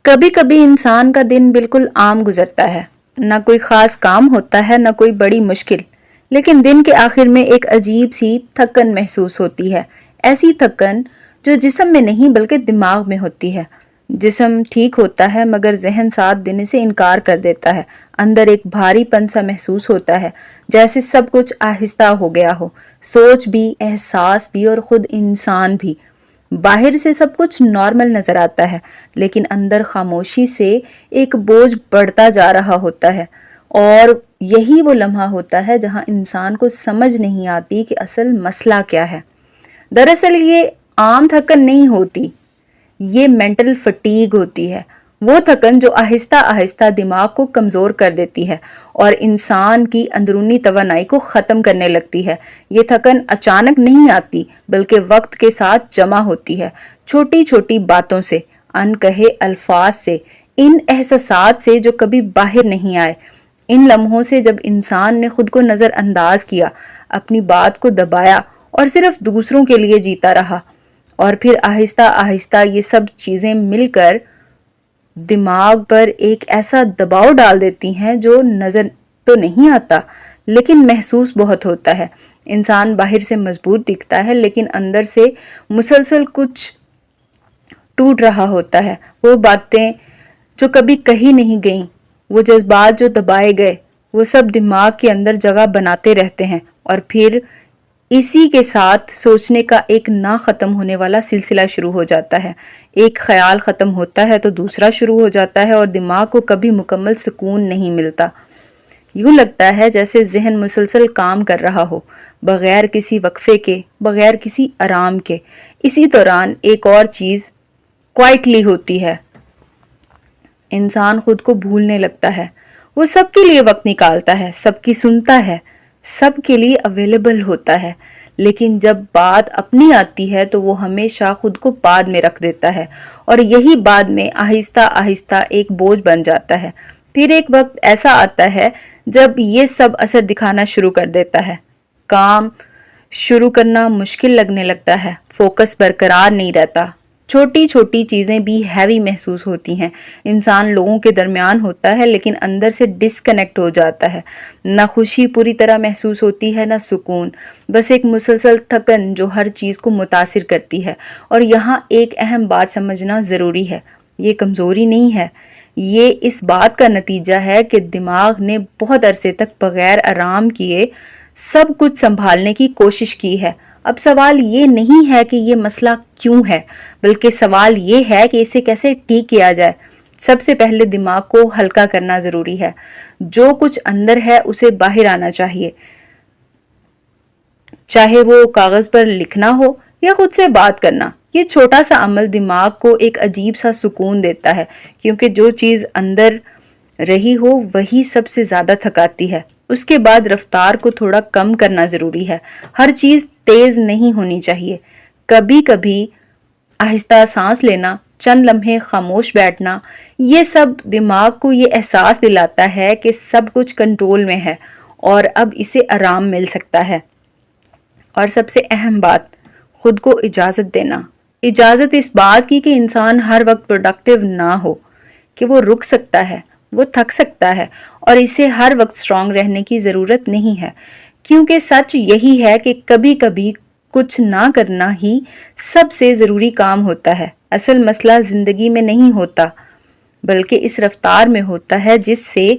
کبھی کبھی انسان کا دن بالکل عام گزرتا ہے، نہ کوئی خاص کام ہوتا ہے نہ کوئی بڑی مشکل، لیکن دن کے آخر میں ایک عجیب سی تھکن محسوس ہوتی ہے۔ ایسی تھکن جو جسم میں نہیں بلکہ دماغ میں ہوتی ہے۔ جسم ٹھیک ہوتا ہے مگر ذہن ساتھ دینے سے انکار کر دیتا ہے۔ اندر ایک بھاری پن سا محسوس ہوتا ہے، جیسے سب کچھ آہستہ ہو گیا ہو، سوچ بھی، احساس بھی اور خود انسان بھی۔ باہر سے سب کچھ نارمل نظر آتا ہے، لیکن اندر خاموشی سے ایک بوجھ بڑھتا جا رہا ہوتا ہے، اور یہی وہ لمحہ ہوتا ہے جہاں انسان کو سمجھ نہیں آتی کہ اصل مسئلہ کیا ہے۔ دراصل یہ عام تھکن نہیں ہوتی، یہ مینٹل فٹیگ ہوتی ہے، وہ تھکن جو آہستہ آہستہ دماغ کو کمزور کر دیتی ہے اور انسان کی اندرونی توانائی کو ختم کرنے لگتی ہے۔ یہ تھکن اچانک نہیں آتی بلکہ وقت کے ساتھ جمع ہوتی ہے، چھوٹی چھوٹی باتوں سے، ان کہے الفاظ سے، ان احساسات سے جو کبھی باہر نہیں آئے، ان لمحوں سے جب انسان نے خود کو نظر انداز کیا، اپنی بات کو دبایا اور صرف دوسروں کے لیے جیتا رہا، اور پھر آہستہ آہستہ یہ سب چیزیں مل کر دماغ پر ایک ایسا دباؤ ڈال دیتی ہیں جو نظر تو نہیں آتا لیکن محسوس بہت ہوتا ہے۔ انسان باہر سے مضبوط دکھتا ہے لیکن اندر سے مسلسل کچھ ٹوٹ رہا ہوتا ہے۔ وہ باتیں جو کبھی کہی نہیں گئیں، وہ جذبات جو دبائے گئے، وہ سب دماغ کے اندر جگہ بناتے رہتے ہیں، اور پھر اسی کے ساتھ سوچنے کا ایک نہ ختم ہونے والا سلسلہ شروع ہو جاتا ہے۔ ایک خیال ختم ہوتا ہے تو دوسرا شروع ہو جاتا ہے، اور دماغ کو کبھی مکمل سکون نہیں ملتا۔ یوں لگتا ہے جیسے ذہن مسلسل کام کر رہا ہو، بغیر کسی وقفے کے، بغیر کسی آرام کے۔ اسی دوران ایک اور چیز کوائٹلی ہوتی ہے، انسان خود کو بھولنے لگتا ہے۔ وہ سب کے لیے وقت نکالتا ہے، سب کی سنتا ہے، سب کے لیے اویلیبل ہوتا ہے، لیکن جب بات اپنی آتی ہے تو وہ ہمیشہ خود کو بعد میں رکھ دیتا ہے، اور یہی بعد میں آہستہ آہستہ ایک بوجھ بن جاتا ہے۔ پھر ایک وقت ایسا آتا ہے جب یہ سب اثر دکھانا شروع کر دیتا ہے۔ کام شروع کرنا مشکل لگنے لگتا ہے، فوکس برقرار نہیں رہتا، چھوٹی چھوٹی چیزیں بھی ہیوی محسوس ہوتی ہیں۔ انسان لوگوں کے درمیان ہوتا ہے لیکن اندر سے ڈسکنیکٹ ہو جاتا ہے، نہ خوشی پوری طرح محسوس ہوتی ہے نہ سکون، بس ایک مسلسل تھکن جو ہر چیز کو متاثر کرتی ہے۔ اور یہاں ایک اہم بات سمجھنا ضروری ہے، یہ کمزوری نہیں ہے، یہ اس بات کا نتیجہ ہے کہ دماغ نے بہت عرصے تک بغیر آرام کیے سب کچھ سنبھالنے کی کوشش کی ہے۔ اب سوال یہ نہیں ہے کہ یہ مسئلہ کیوں ہے، بلکہ سوال یہ ہے کہ اسے کیسے ٹھیک کیا جائے۔ سب سے پہلے دماغ کو ہلکا کرنا ضروری ہے۔ جو کچھ اندر ہے اسے باہر آنا چاہیے، چاہے وہ کاغذ پر لکھنا ہو یا خود سے بات کرنا۔ یہ چھوٹا سا عمل دماغ کو ایک عجیب سا سکون دیتا ہے، کیونکہ جو چیز اندر رہی ہو وہی سب سے زیادہ تھکاتی ہے۔ اس کے بعد رفتار کو تھوڑا کم کرنا ضروری ہے۔ ہر چیز تیز نہیں ہونی چاہیے، کبھی کبھی آہستہ سانس لینا، چند لمحے خاموش بیٹھنا، یہ سب دماغ کو یہ احساس دلاتا ہے کہ سب کچھ کنٹرول میں ہے اور اب اسے آرام مل سکتا ہے۔ اور سب سے اہم بات، خود کو اجازت دینا۔ اجازت اس بات کی کہ انسان ہر وقت پروڈکٹیو نہ ہو، کہ وہ رک سکتا ہے، وہ تھک سکتا ہے، اور اسے ہر وقت اسٹرانگ رہنے کی ضرورت نہیں ہے، کیونکہ سچ یہی ہے کہ کبھی کبھی کچھ نہ کرنا ہی سب سے ضروری کام ہوتا ہے۔ اصل مسئلہ زندگی میں نہیں ہوتا بلکہ اس رفتار میں ہوتا ہے جس سے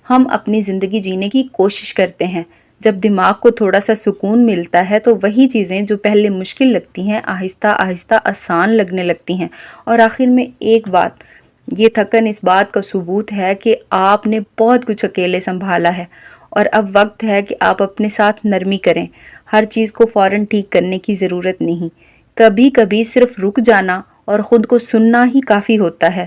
ہم اپنی زندگی جینے کی کوشش کرتے ہیں۔ جب دماغ کو تھوڑا سا سکون ملتا ہے تو وہی چیزیں جو پہلے مشکل لگتی ہیں آہستہ آہستہ آسان لگنے لگتی ہیں۔ اور آخر میں ایک بات، یہ تھکن اس بات کا ثبوت ہے کہ آپ نے بہت کچھ اکیلے سنبھالا ہے، اور اب وقت ہے کہ آپ اپنے ساتھ نرمی کریں۔ ہر چیز کو فوراً ٹھیک کرنے کی ضرورت نہیں، کبھی کبھی صرف رک جانا اور خود کو سننا ہی کافی ہوتا ہے،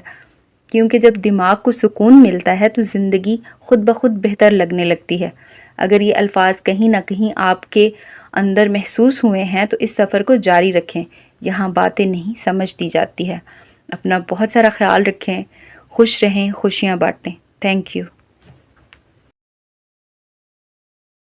کیونکہ جب دماغ کو سکون ملتا ہے تو زندگی خود بخود بہتر لگنے لگتی ہے۔ اگر یہ الفاظ کہیں نہ کہیں آپ کے اندر محسوس ہوئے ہیں تو اس سفر کو جاری رکھیں، یہاں باتیں نہیں سمجھ دی جاتی ہے۔ اپنا بہت سارا خیال رکھیں، خوش رہیں، خوشیاں بانٹیں۔ Thank you.